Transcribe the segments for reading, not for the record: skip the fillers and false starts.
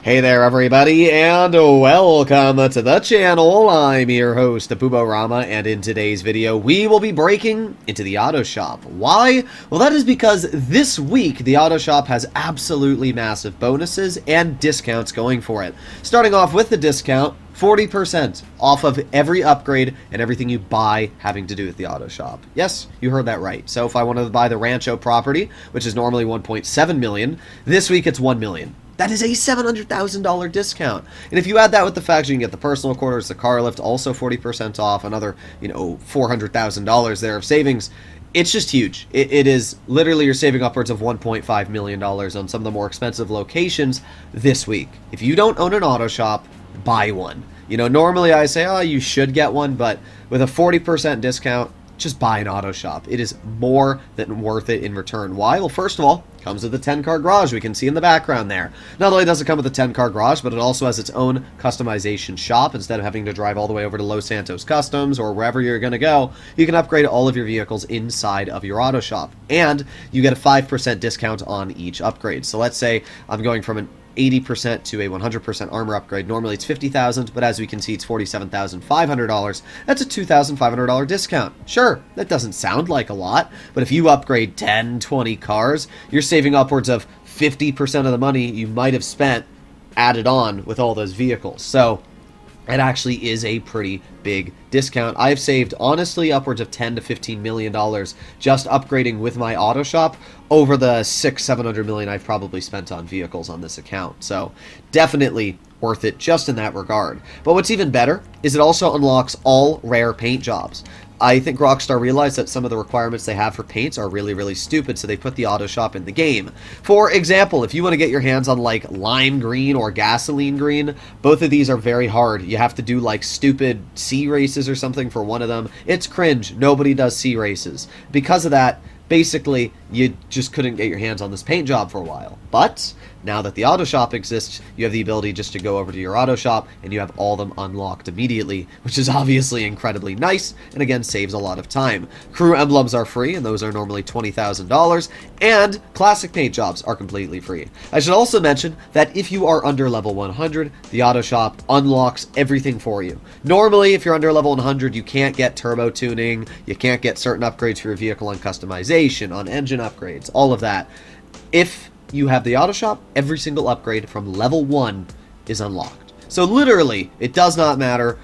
Hey there everybody, and welcome to the channel. I'm your host, Rama, and in today's video, we will be breaking into the Autoshop. Why? Well, that is because this week, the Autoshop has absolutely massive bonuses and discounts going for it. Starting off with the discount, 40% off of every upgrade and everything you buy having to do with the Autoshop. Yes, you heard that right. So if I wanted to buy the Rancho property, which is normally 1.7 million, this week it's 1 million. That is a $700,000 discount. And if you add that with the fact you can get the personal quarters, the car lift, also 40% off, another, $400,000 there of savings, it's just huge. It is literally you're saving upwards of $1.5 million on some of the more expensive locations this week. If you don't own an auto shop, buy one. Normally I say, oh, you should get one, but with a 40% discount, just buy an auto shop. It is more than worth it in return. Why? Well, first of all, it comes with a 10-car garage we can see in the background there. Not only does it come with a 10-car garage, but it also has its own customization shop. Instead of having to drive all the way over to Los Santos Customs or wherever you're going to go, you can upgrade all of your vehicles inside of your auto shop. And you get a 5% discount on each upgrade. So let's say I'm going from an 80% to a 100% armor upgrade. Normally it's $50,000, but as we can see, it's $47,500. That's a $2,500 discount. Sure, that doesn't sound like a lot, but if you upgrade 10, 20 cars, you're saving upwards of 50% of the money you might have spent added on with all those vehicles. So it actually is a pretty big discount. I've saved, honestly, upwards of $10 to $15 million just upgrading with my auto shop over the $600-700 million I've probably spent on vehicles on this account. So definitely worth it just in that regard. But what's even better is it also unlocks all rare paint jobs. I think Rockstar realized that some of the requirements they have for paints are really, really stupid, so they put the auto shop in the game. For example, if you want to get your hands on like lime green or gasoline green, both of these are very hard. You have to do like stupid C races or something for one of them. It's cringe. Nobody does C races. Because of that, basically, you just couldn't get your hands on this paint job for a while. But now that the auto shop exists, you have the ability just to go over to your auto shop and you have all of them unlocked immediately, which is obviously incredibly nice and again saves a lot of time. Crew emblems are free, and those are normally $20,000, and classic paint jobs are completely free. I should also mention that if you are under level 100, the auto shop unlocks everything for you. Normally, if you're under level 100, you can't get turbo tuning, you can't get certain upgrades for your vehicle on customization, on engine upgrades, all of that. If you have the auto shop, every single upgrade from level 1 is unlocked. So literally, it does not matter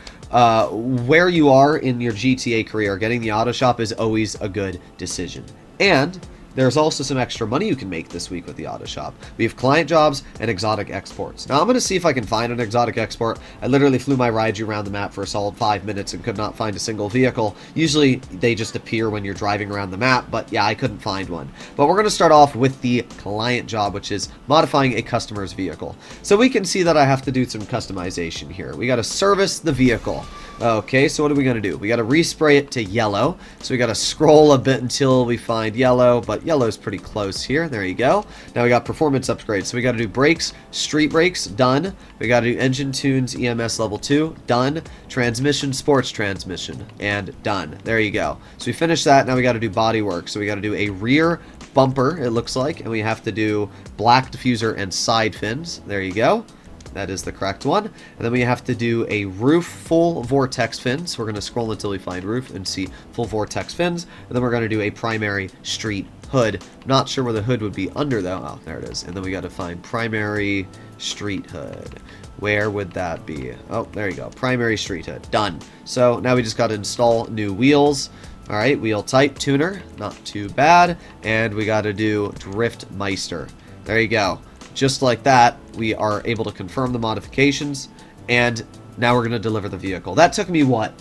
where you are in your GTA career, getting the auto shop is always a good decision. And there's also some extra money you can make this week with the auto shop. We have client jobs and exotic exports. Now I'm going to see if I can find an exotic export. I literally flew my Raiju around the map for a solid 5 minutes and could not find a single vehicle. Usually they just appear when you're driving around the map, but yeah, I couldn't find one. But we're going to start off with the client job, which is modifying a customer's vehicle. So we can see that I have to do some customization here. We got to service the vehicle. Okay, so what are we going to do? We got to respray it to yellow. So we got to scroll a bit until we find yellow, but yellow's pretty close here. There you go. Now we got performance upgrades. So we got to do brakes, street brakes, done. We got to do engine tunes, EMS level 2, done. Transmission, sports transmission, and done. There you go. So we finished that. Now we got to do body work. So we got to do a rear bumper, it looks like, and we have to do black diffuser and side fins. There you go. That is the correct one. And then we have to do a roof full vortex fins. We're going to scroll until we find roof and see full vortex fins. And then we're going to do a primary street hood. Not sure where the hood would be under though. Oh, there it is. And then we got to find primary street hood. Where would that be? Oh, there you go. Primary street hood. Done. So now we just got to install new wheels. All right, wheel type tuner. Not too bad. And we got to do drift meister. There you go. Just like that, we are able to confirm the modifications, and now we're going to deliver the vehicle. That took me, what,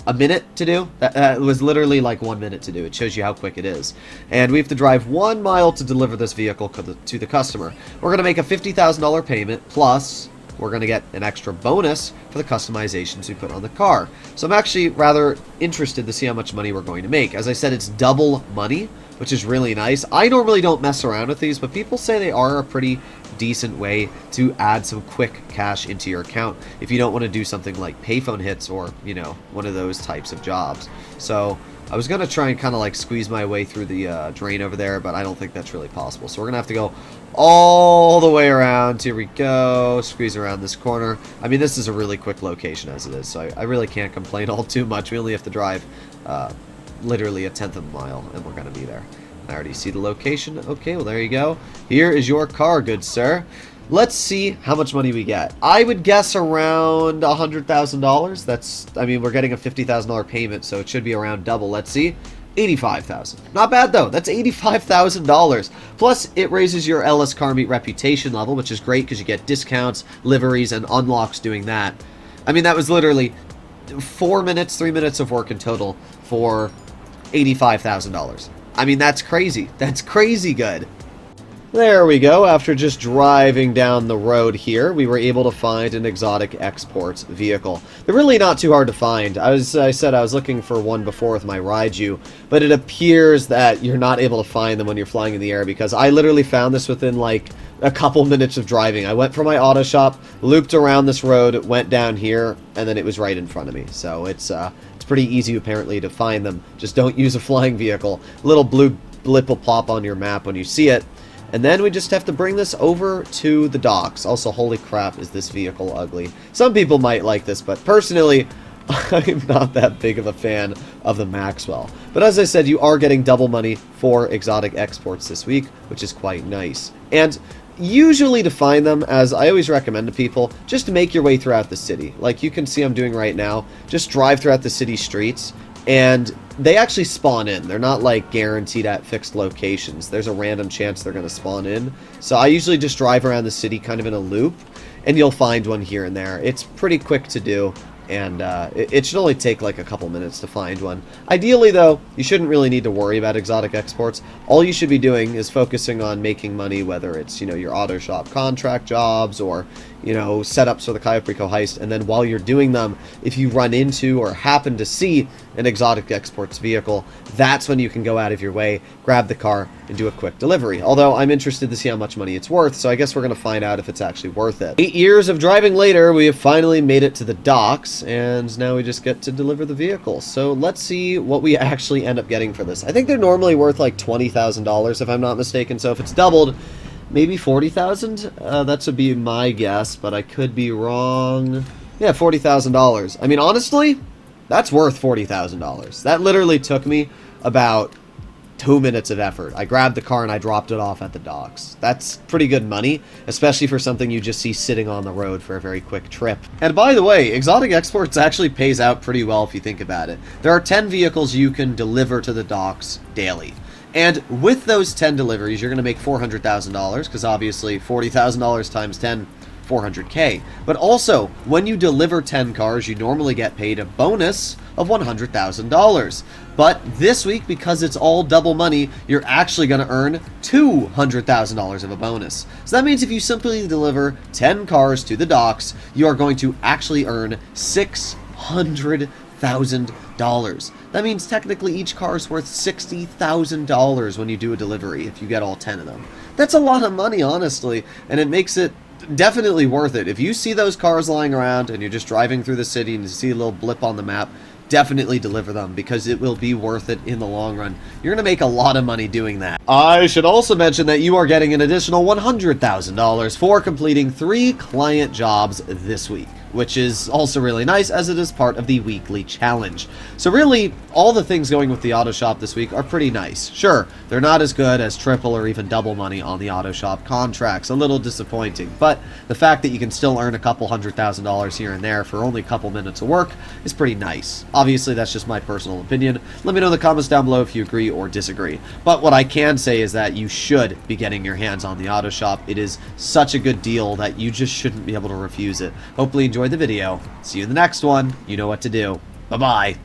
a minute to do? That was literally like 1 minute to do. It shows you how quick it is. And we have to drive 1 mile to deliver this vehicle to the customer. We're going to make a $50,000 payment, plus we're going to get an extra bonus for the customizations we put on the car. So I'm actually rather interested to see how much money we're going to make. As I said, it's double money, which is really nice. I normally don't mess around with these, but people say they are a pretty decent way to add some quick cash into your account if you don't want to do something like payphone hits or, one of those types of jobs. So I was going to try and kind of like squeeze my way through the drain over there, but I don't think that's really possible. So we're going to have to go all the way around. Here we go. Squeeze around this corner. I mean, this is a really quick location as it is, so I really can't complain all too much. We only have to drive literally a tenth of a mile, and we're going to be there. I already see the location. Okay, well, there you go. Here is your car, good sir. Let's see how much money we get. I would guess around $100,000. That's, I mean, we're getting a $50,000 payment, so it should be around double. Let's see. $85,000. Not bad, though. That's $85,000. Plus, it raises your LS Car Meet reputation level, which is great because you get discounts, liveries, and unlocks doing that. I mean, that was literally 4 minutes, 3 minutes of work in total for $85,000. I mean, that's crazy. That's crazy good. There we go. After just driving down the road here, we were able to find an exotic exports vehicle. They're really not too hard to find. I said I was looking for one before with my Raiju, but it appears that you're not able to find them when you're flying in the air, because I literally found this within like a couple minutes of driving. I went from my auto shop, looped around this road, went down here, and then it was right in front of me. So it's pretty easy apparently to find them. Just don't use a flying vehicle. A little blue blip will pop on your map when you see it. And then we just have to bring this over to the docks. Also, holy crap, is this vehicle ugly. Some people might like this, but personally, I'm not that big of a fan of the Maxwell. But as I said, you are getting double money for exotic exports this week, which is quite nice. And usually to find them, as I always recommend to people, just make your way throughout the city. Like you can see I'm doing right now. Just drive throughout the city streets, and they actually spawn in. They're not like guaranteed at fixed locations. There's a random chance they're going to spawn in. So I usually just drive around the city kind of in a loop, and you'll find one here and there. It's pretty quick to do, and it should only take like a couple minutes to find one. Ideally though, you shouldn't really need to worry about exotic exports. All you should be doing is focusing on making money, whether it's, you know, your auto shop contract jobs or, you know, setups for the Cayo Perico heist. And then while you're doing them, if you run into or happen to see an exotic exports vehicle, that's when you can go out of your way, grab the car, and do a quick delivery. Although I'm interested to see how much money it's worth, so I guess we're going to find out if it's actually worth it. 8 years of driving later, we have finally made it to the docks, and now we just get to deliver the vehicle. So let's see what we actually end up getting for this. I think they're normally worth like $20,000 if I'm not mistaken, so if it's doubled, maybe $40,000? That would be my guess, but I could be wrong. Yeah, $40,000. I mean, honestly, that's worth $40,000. That literally took me about 2 minutes of effort. I grabbed the car and I dropped it off at the docks. That's pretty good money, especially for something you just see sitting on the road for a very quick trip. And by the way, exotic exports actually pays out pretty well if you think about it. There are 10 vehicles you can deliver to the docks daily. And with those 10 deliveries, you're going to make $400,000, because obviously $40,000 times 10, $400K. But also, when you deliver 10 cars, you normally get paid a bonus of $100,000. But this week, because it's all double money, you're actually going to earn $200,000 of a bonus. So that means if you simply deliver 10 cars to the docks, you are going to actually earn $600,000. That means technically each car is worth $60,000 when you do a delivery, if you get all 10 of them. That's a lot of money, honestly, and it makes it definitely worth it. If you see those cars lying around and you're just driving through the city and you see a little blip on the map, definitely deliver them, because it will be worth it in the long run. You're going to make a lot of money doing that. I should also mention that you are getting an additional $100,000 for completing 3 client jobs this week, which is also really nice, as it is part of the weekly challenge. So really, all the things going with the auto shop this week are pretty nice. Sure, they're not as good as triple or even double money on the auto shop contracts. A little disappointing, but the fact that you can still earn a couple $100,000 here and there for only a couple minutes of work is pretty nice. Obviously, that's just my personal opinion. Let me know in the comments down below if you agree or disagree. But what I can say is that you should be getting your hands on the auto shop. It is such a good deal that you just shouldn't be able to refuse it. Hopefully you enjoyed the video. See you in the next one. You know what to do. Bye-bye.